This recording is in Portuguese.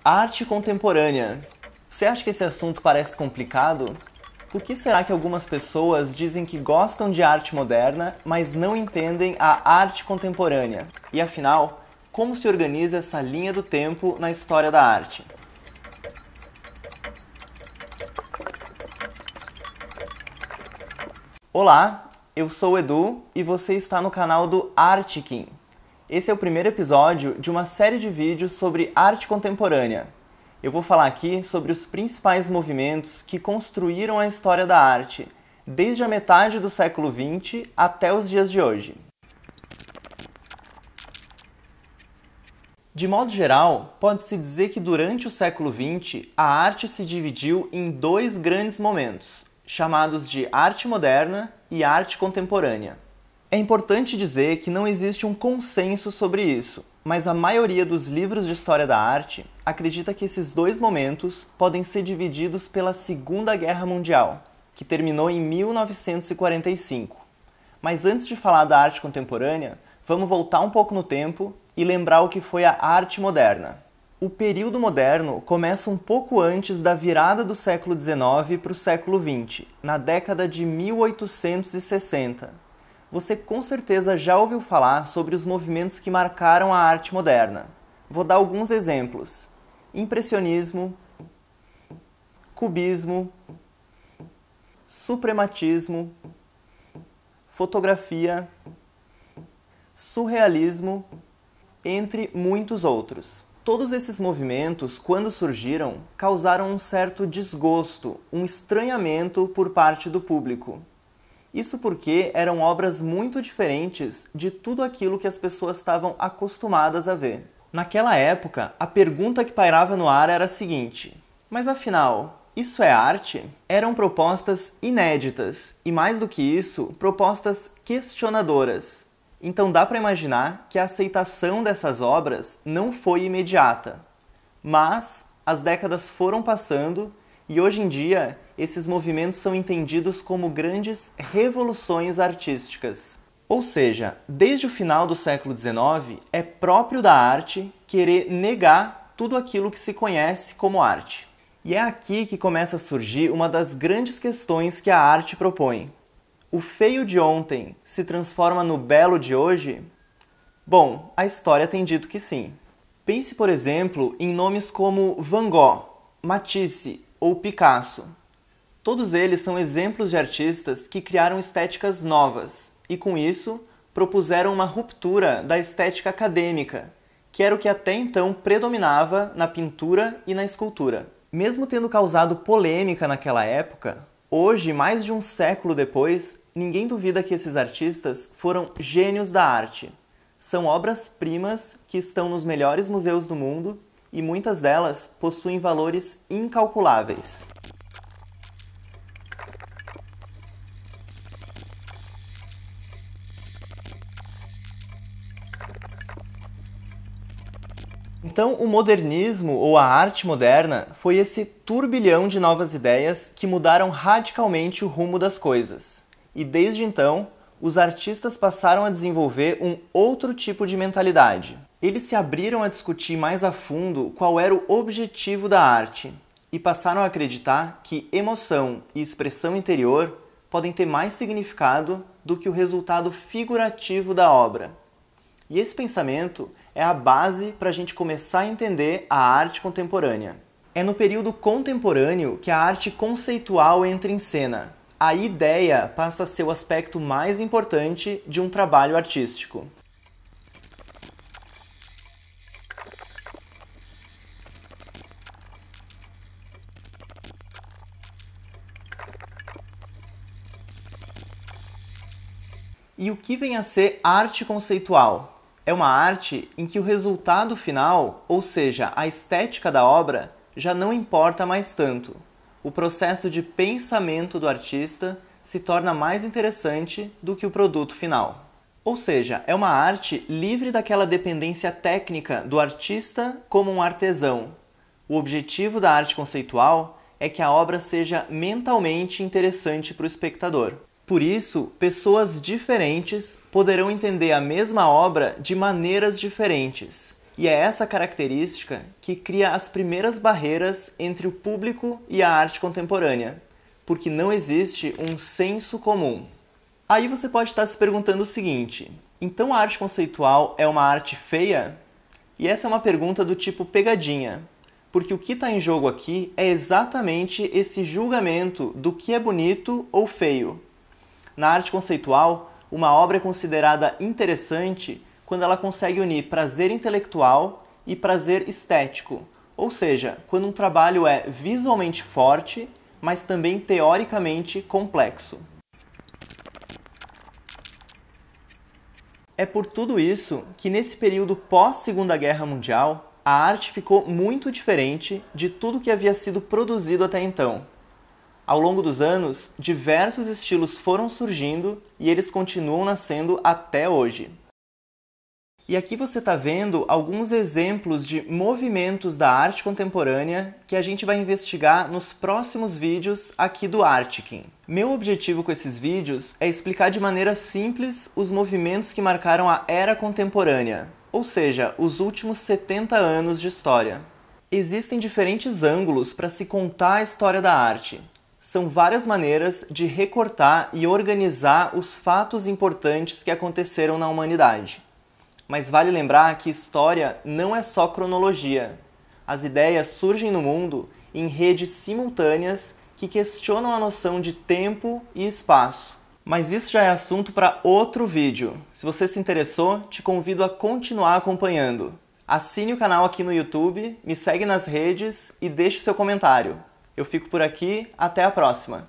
Arte contemporânea. Você acha que esse assunto parece complicado? Por que será que algumas pessoas dizem que gostam de arte moderna, mas não entendem a arte contemporânea? E afinal, como se organiza essa linha do tempo na história da arte? Olá, eu sou o Edu e você está no canal do Artekin. Esse é o primeiro episódio de uma série de vídeos sobre arte contemporânea. Eu vou falar aqui sobre os principais movimentos que construíram a história da arte, desde a metade do século XX até os dias de hoje. De modo geral, pode-se dizer que durante o século XX, a arte se dividiu em dois grandes momentos, chamados de arte moderna e arte contemporânea. É importante dizer que não existe um consenso sobre isso, mas a maioria dos livros de história da arte acredita que esses dois momentos podem ser divididos pela Segunda Guerra Mundial, que terminou em 1945. Mas antes de falar da arte contemporânea, vamos voltar um pouco no tempo e lembrar o que foi a arte moderna. O período moderno começa um pouco antes da virada do século XIX para o século XX, na década de 1860. Você com certeza já ouviu falar sobre os movimentos que marcaram a arte moderna. Vou dar alguns exemplos: impressionismo, cubismo, suprematismo, fotografia, surrealismo, entre muitos outros. Todos esses movimentos, quando surgiram, causaram um certo desgosto, um estranhamento por parte do público. Isso porque eram obras muito diferentes de tudo aquilo que as pessoas estavam acostumadas a ver. Naquela época, a pergunta que pairava no ar era a seguinte: mas afinal, isso é arte? Eram propostas inéditas e, mais do que isso, propostas questionadoras. Então dá para imaginar que a aceitação dessas obras não foi imediata. Mas as décadas foram passando e hoje em dia esses movimentos são entendidos como grandes revoluções artísticas. Ou seja, desde o final do século XIX, é próprio da arte querer negar tudo aquilo que se conhece como arte. E é aqui que começa a surgir uma das grandes questões que a arte propõe. O feio de ontem se transforma no belo de hoje? Bom, a história tem dito que sim. Pense, por exemplo, em nomes como Van Gogh, Matisse ou Picasso. Todos eles são exemplos de artistas que criaram estéticas novas e, com isso, propuseram uma ruptura da estética acadêmica, que era o que até então predominava na pintura e na escultura. Mesmo tendo causado polêmica naquela época, hoje, mais de um século depois, ninguém duvida que esses artistas foram gênios da arte. São obras-primas que estão nos melhores museus do mundo e muitas delas possuem valores incalculáveis. Então, o modernismo ou a arte moderna foi esse turbilhão de novas ideias que mudaram radicalmente o rumo das coisas. E desde então, os artistas passaram a desenvolver um outro tipo de mentalidade. Eles se abriram a discutir mais a fundo qual era o objetivo da arte e passaram a acreditar que emoção e expressão interior podem ter mais significado do que o resultado figurativo da obra. E esse pensamento é a base para a gente começar a entender a arte contemporânea. É no período contemporâneo que a arte conceitual entra em cena. A ideia passa a ser o aspecto mais importante de um trabalho artístico. E o que vem a ser arte conceitual? É uma arte em que o resultado final, ou seja, a estética da obra, já não importa mais tanto. O processo de pensamento do artista se torna mais interessante do que o produto final. Ou seja, é uma arte livre daquela dependência técnica do artista como um artesão. O objetivo da arte conceitual é que a obra seja mentalmente interessante para o espectador. Por isso, pessoas diferentes poderão entender a mesma obra de maneiras diferentes. E é essa característica que cria as primeiras barreiras entre o público e a arte contemporânea, porque não existe um senso comum. Aí você pode estar se perguntando o seguinte: então a arte conceitual é uma arte feia? E essa é uma pergunta do tipo pegadinha, porque o que está em jogo aqui é exatamente esse julgamento do que é bonito ou feio. Na arte conceitual, uma obra é considerada interessante quando ela consegue unir prazer intelectual e prazer estético, ou seja, quando um trabalho é visualmente forte, mas também teoricamente complexo. É por tudo isso que nesse período pós-Segunda Guerra Mundial, a arte ficou muito diferente de tudo que havia sido produzido até então. Ao longo dos anos, diversos estilos foram surgindo e eles continuam nascendo até hoje. E aqui você está vendo alguns exemplos de movimentos da arte contemporânea que a gente vai investigar nos próximos vídeos aqui do Artkin. Meu objetivo com esses vídeos é explicar de maneira simples os movimentos que marcaram a era contemporânea, ou seja, os últimos 70 anos de história. Existem diferentes ângulos para se contar a história da arte. São várias maneiras de recortar e organizar os fatos importantes que aconteceram na humanidade. Mas vale lembrar que história não é só cronologia. As ideias surgem no mundo em redes simultâneas que questionam a noção de tempo e espaço. Mas isso já é assunto para outro vídeo. Se você se interessou, te convido a continuar acompanhando. Assine o canal aqui no YouTube, me segue nas redes e deixe seu comentário. Eu fico por aqui, até a próxima!